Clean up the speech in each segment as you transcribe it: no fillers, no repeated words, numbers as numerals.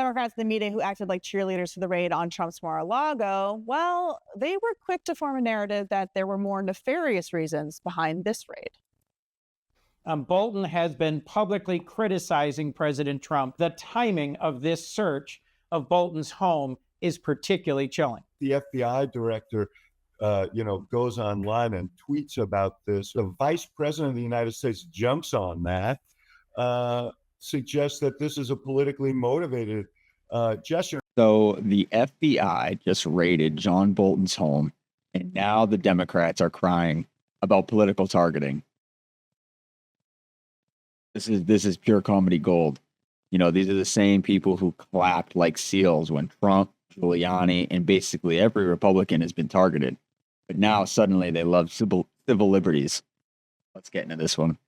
Democrats in the media who acted like cheerleaders for the raid on Trump's Mar-a-Lago, well, they were quick to form a narrative that there were more nefarious reasons behind this raid. Bolton has been publicly criticizing President Trump. The timing of this search of Bolton's home is particularly chilling. The FBI director, goes online and tweets about this. The vice president of the United States jumps on that, suggests that this is a politically motivated gesture. So the FBI just raided John Bolton's home, and now the Democrats are crying about political targeting. This is pure comedy gold. These are the same people who clapped like seals when Trump, Giuliani, and basically every Republican has been targeted. But now suddenly they love civil liberties. Let's get into this one.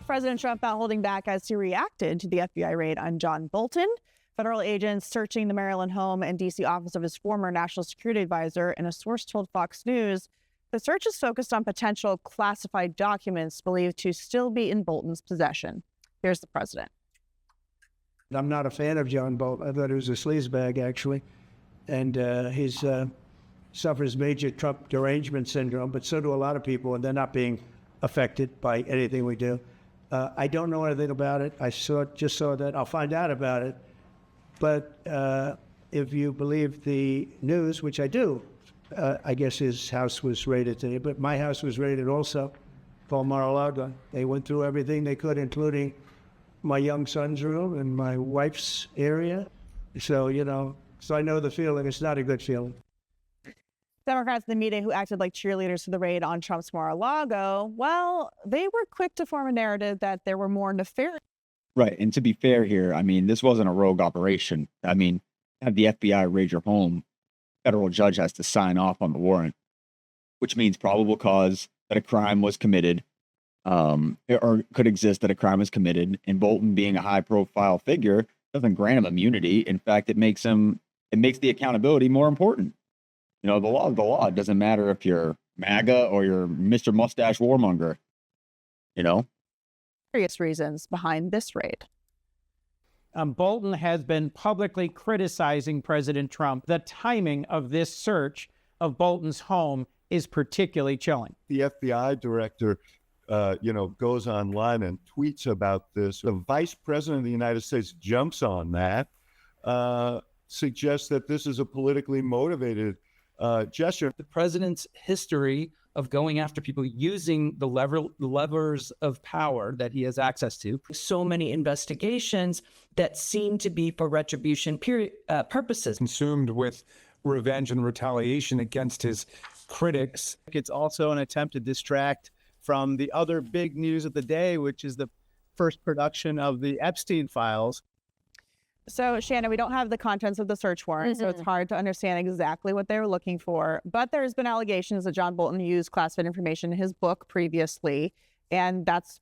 President Trump not holding back as he reacted to the FBI raid on John Bolton. Federal agents searching the Maryland home and D.C. office of his former national security advisor, and a source told Fox News the search is focused on potential classified documents believed to still be in Bolton's possession. Here's the president. I'm not a fan of John Bolton. I thought he was a sleazebag, actually. And he's suffers major Trump derangement syndrome, but so do a lot of people, and they're not being affected by anything we do. I don't know anything about it. I just saw that. I'll find out about it. But if you believe the news, which I do, I guess his house was raided today, but my house was raided also, Paul Mar-a-Lago. They went through everything they could, including my young son's room and my wife's area. So, so I know the feeling. It's not a good feeling. Democrats in the media who acted like cheerleaders for the raid on Trump's Mar-a-Lago, well, they were quick to form a narrative that there were more nefarious. Right. And to be fair here, this wasn't a rogue operation. Have the FBI raid your home, federal judge has to sign off on the warrant, which means probable cause that a crime was committed, or could exist that a crime was committed. And Bolton, being a high-profile figure, doesn't grant him immunity. In fact, it makes the accountability more important. The law is the law. It doesn't matter if you're MAGA or you're Mr. Mustache Warmonger. Serious reasons behind this raid. Bolton has been publicly criticizing President Trump. The timing of this search of Bolton's home is particularly chilling. The FBI director, goes online and tweets about this. The vice president of the United States jumps on that, suggests that this is a politically motivated gesture. The president's history of going after people using the levers of power that he has access to. So many investigations that seem to be for retribution purposes. Consumed with revenge and retaliation against his critics. It's also an attempt to distract from the other big news of the day, which is the first production of the Epstein files. So, Shannon, we don't have the contents of the search warrant, so it's hard to understand exactly what they were looking for. But there's been allegations that John Bolton used classified information in his book previously, and that's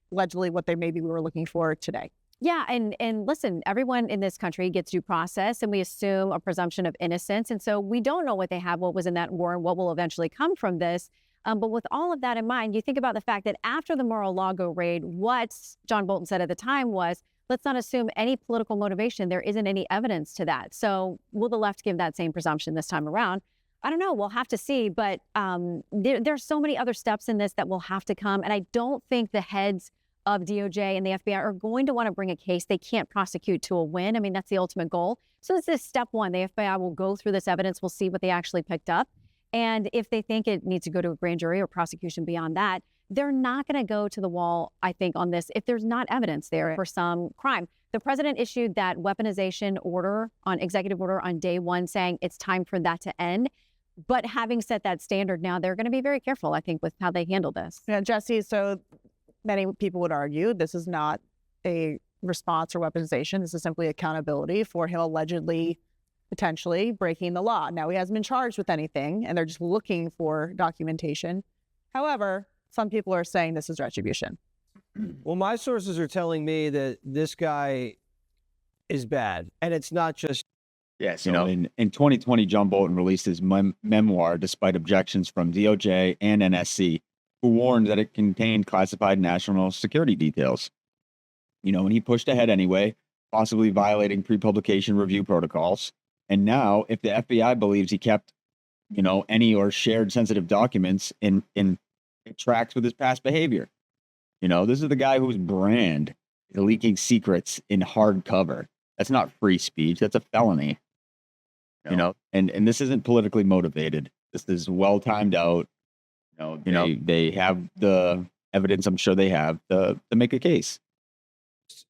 allegedly what we were looking for today. Yeah, and listen, everyone in this country gets due process, and we assume a presumption of innocence. And so we don't know what they have, what was in that warrant, what will eventually come from this. But with all of that in mind, you think about the fact that after the Mar-a-Lago raid, what John Bolton said at the time was, let's not assume any political motivation. There isn't any evidence to that. So will the left give that same presumption this time around? I don't know. We'll have to see. But there's so many other steps in this that will have to come. And I don't think the heads of DOJ and the FBI are going to want to bring a case they can't prosecute to a win. That's the ultimate goal. So this is step one. The FBI will go through this evidence. We'll see what they actually picked up. And if they think it needs to go to a grand jury or prosecution beyond that, they're not going to go to the wall, I think, on this if there's not evidence there for some crime. The president issued that weaponization executive order on day one, saying it's time for that to end. But having set that standard now, they're going to be very careful, I think, with how they handle this. Yeah, Jesse, so many people would argue this is not a response or weaponization. This is simply accountability for him allegedly, potentially breaking the law. Now, he hasn't been charged with anything, and they're just looking for documentation. However, some people are saying this is retribution. Well, my sources are telling me that this guy is bad. And it's not just... Yes, in 2020, John Bolton released his memoir despite objections from DOJ and NSC, who warned that it contained classified national security details. And he pushed ahead anyway, possibly violating pre-publication review protocols. And now, if the FBI believes he kept, any or shared sensitive documents, it tracks with his past behavior. This is the guy whose brand is leaking secrets in hardcover. That's not free speech. That's a felony. And this isn't politically motivated. This is well timed out. They have the evidence. I'm sure they have to make a case.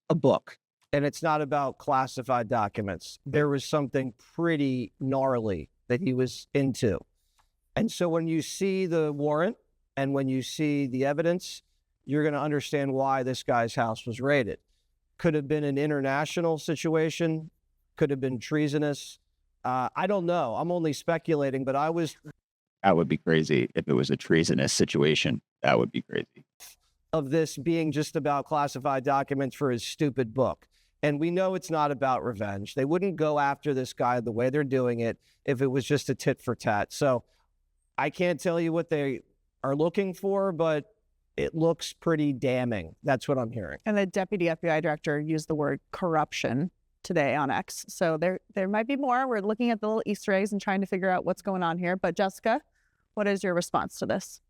A book, and it's not about classified documents. There was something pretty gnarly that he was into. And so when you see the warrant and when you see the evidence, you're going to understand why this guy's house was raided. Could have been an international situation, could have been treasonous. I don't know. I'm only speculating, but That would be crazy if it was a treasonous situation. That would be crazy. Of this being just about classified documents for his stupid book. And we know it's not about revenge. They wouldn't go after this guy the way they're doing it if it was just a tit for tat. So I can't tell you what they are looking for, but it looks pretty damning. That's what I'm hearing. And the deputy FBI director used the word corruption today on X. So there might be more. We're looking at the little Easter eggs and trying to figure out what's going on here. But Jessica, what is your response to this?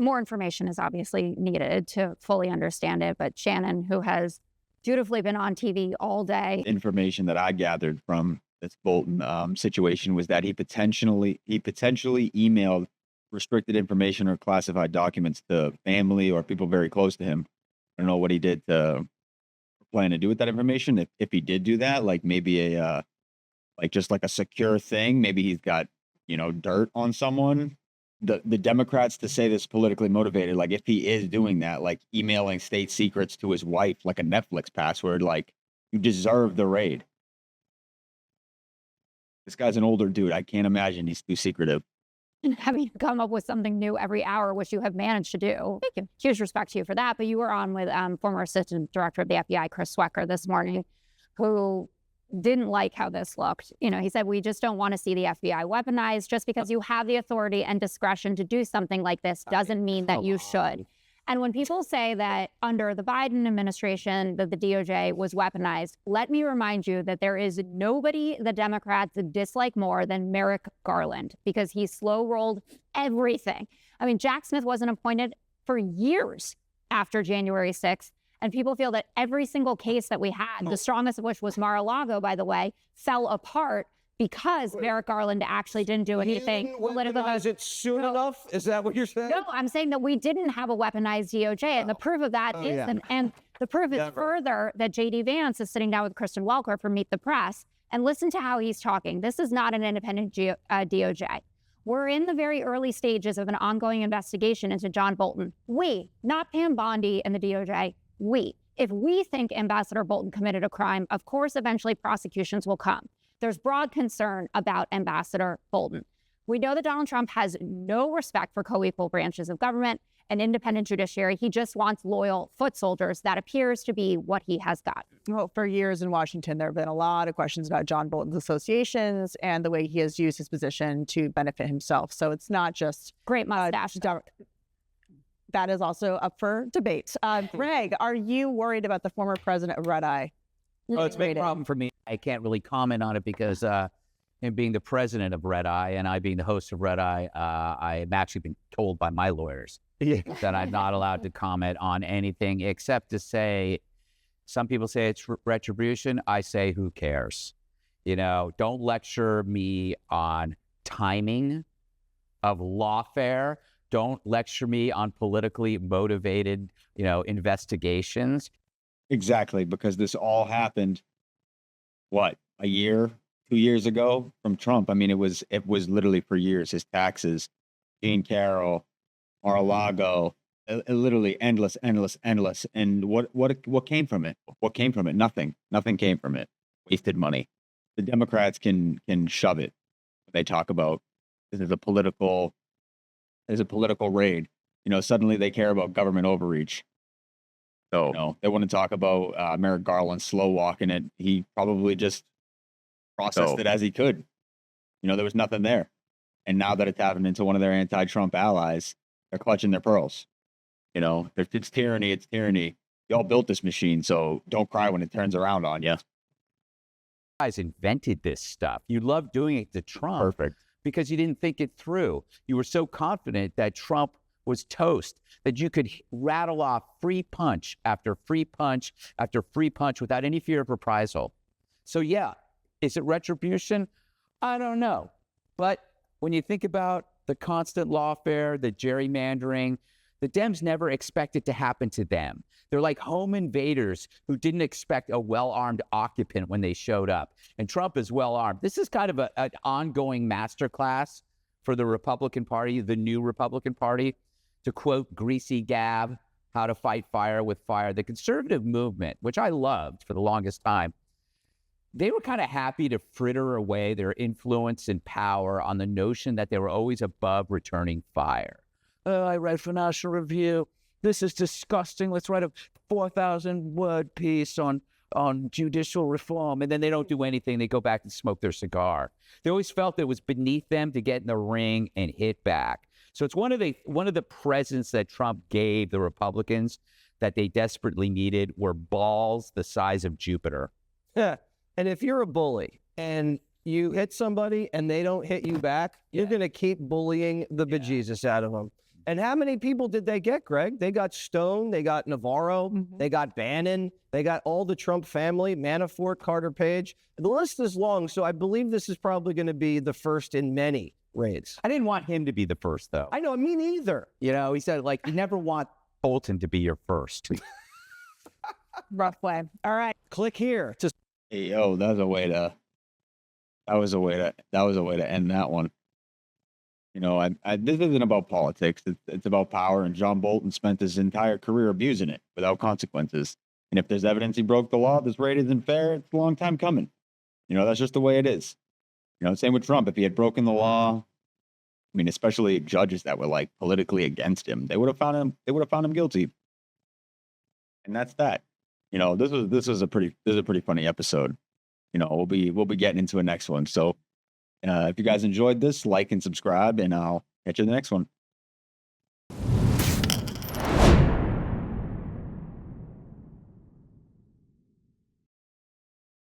More information is obviously needed to fully understand it. But Shannon, who has dutifully been on TV all day. Information that I gathered from this Bolton situation was that he potentially emailed restricted information or classified documents to family or people very close to him. I don't know what he did to plan to do with that information. If he did do that, like maybe just like a secure thing, maybe he's got, dirt on someone. The Democrats to say this politically motivated, like if he is doing that, like emailing state secrets to his wife, like a Netflix password, like you deserve the raid. This guy's an older dude. I can't imagine he's too secretive. And having to come up with something new every hour, which you have managed to do. Thank you. Huge respect to you for that. But you were on with former Assistant Director of the FBI, Chris Swecker, this morning, who didn't like how this looked. He said, we just don't want to see the FBI weaponized. Just because you have the authority and discretion to do something like this doesn't mean that you should. And when people say that under the Biden administration that the DOJ was weaponized, let me remind you that there is nobody the Democrats dislike more than Merrick Garland, because he slow-rolled everything. I mean, Jack Smith wasn't appointed for years after January 6th, and people feel that every single case that we had, the strongest of which was Mar-a-Lago, by the way, fell apart because Merrick Garland actually didn't do anything political. Is it soon enough? Is that what you're saying? No, I'm saying that we didn't have a weaponized DOJ, and the proof of that and the proof is further that J.D. Vance is sitting down with Kristen Welker for Meet the Press, and listen to how he's talking. This is not an independent DOJ. We're in the very early stages of an ongoing investigation into John Bolton. We, not Pam Bondi and the DOJ, we. If we think Ambassador Bolton committed a crime, of course, eventually prosecutions will come. There's broad concern about Ambassador Bolton. We know that Donald Trump has no respect for co-equal branches of government, an independent judiciary. He just wants loyal foot soldiers. That appears to be what he has got. Well, for years in Washington, there have been a lot of questions about John Bolton's associations and the way he has used his position to benefit himself. So it's not just great mustache. That is also up for debate. Greg, are you worried about the former president of Red Eye? Oh, it's a big problem for me. I can't really comment on it because him being the president of Red Eye and I being the host of Red Eye, I have actually been told by my lawyers that I'm not allowed to comment on anything except to say, some people say it's retribution. I say, who cares? Don't lecture me on timing of lawfare. Don't lecture me on politically motivated, investigations. Exactly, because this all happened, a year, 2 years ago from Trump. I mean, it was literally for years. His taxes, Jean Carroll, Mar-a-Lago, literally endless. And what came from it? What came from it? Nothing. Nothing came from it. Wasted money. The Democrats can shove it. They talk about this is a political raid. Suddenly they care about government overreach. So they want to talk about Merrick Garland slow walking it. He probably just processed it as he could. There was nothing there. And now that it's happened into one of their anti-Trump allies, they're clutching their pearls. It's tyranny. It's tyranny. y'all built this machine, so don't cry when it turns around on you. Guys invented this stuff. You love doing it to Trump. Perfect. Because you didn't think it through. You were so confident that Trump was toast that you could rattle off free punch after free punch after free punch without any fear of reprisal. So yeah, is it retribution? I don't know. But when you think about the constant lawfare, the gerrymandering, the Dems never expect it to happen to them. They're like home invaders who didn't expect a well-armed occupant when they showed up. And Trump is well-armed. This is kind of an ongoing masterclass for the Republican Party, the new Republican Party. To quote Greasy Gab, how to fight fire with fire. The conservative movement, which I loved for the longest time, they were kind of happy to fritter away their influence and power on the notion that they were always above returning fire. Oh, I read for National Review. This is disgusting. Let's write a 4,000-word piece on judicial reform. And then they don't do anything. They go back and smoke their cigar. They always felt it was beneath them to get in the ring and hit back. So it's one of the presents that Trump gave the Republicans that they desperately needed were balls the size of Jupiter. Yeah. And if you're a bully and you hit somebody and they don't hit you back, you're going to keep bullying the bejesus out of them. And how many people did they get, Greg? They got Stone, they got Navarro, they got Bannon, they got all the Trump family, Manafort, Carter Page. The list is long, so I believe this is probably going to be the first in many raids. I didn't want him to be the first, though. I know, me neither. You know, he said, like, you never want Bolton to be your first. Rough way. All right. Click here. Just Hey, yo, that was a way to end that one. You know, this isn't about politics. It's about power, and John Bolton spent his entire career abusing it without consequences. And if there's evidence he broke the law, this raid isn't fair. It's a long time coming. You know, that's just the way it is. You know, same with Trump. If he had broken the law, I mean, especially judges that were like politically against him, they would have found him guilty. And that's that. You know, this is a pretty funny episode. You know, we'll be getting into a next one. So if you guys enjoyed this, like and subscribe, and I'll catch you in the next one.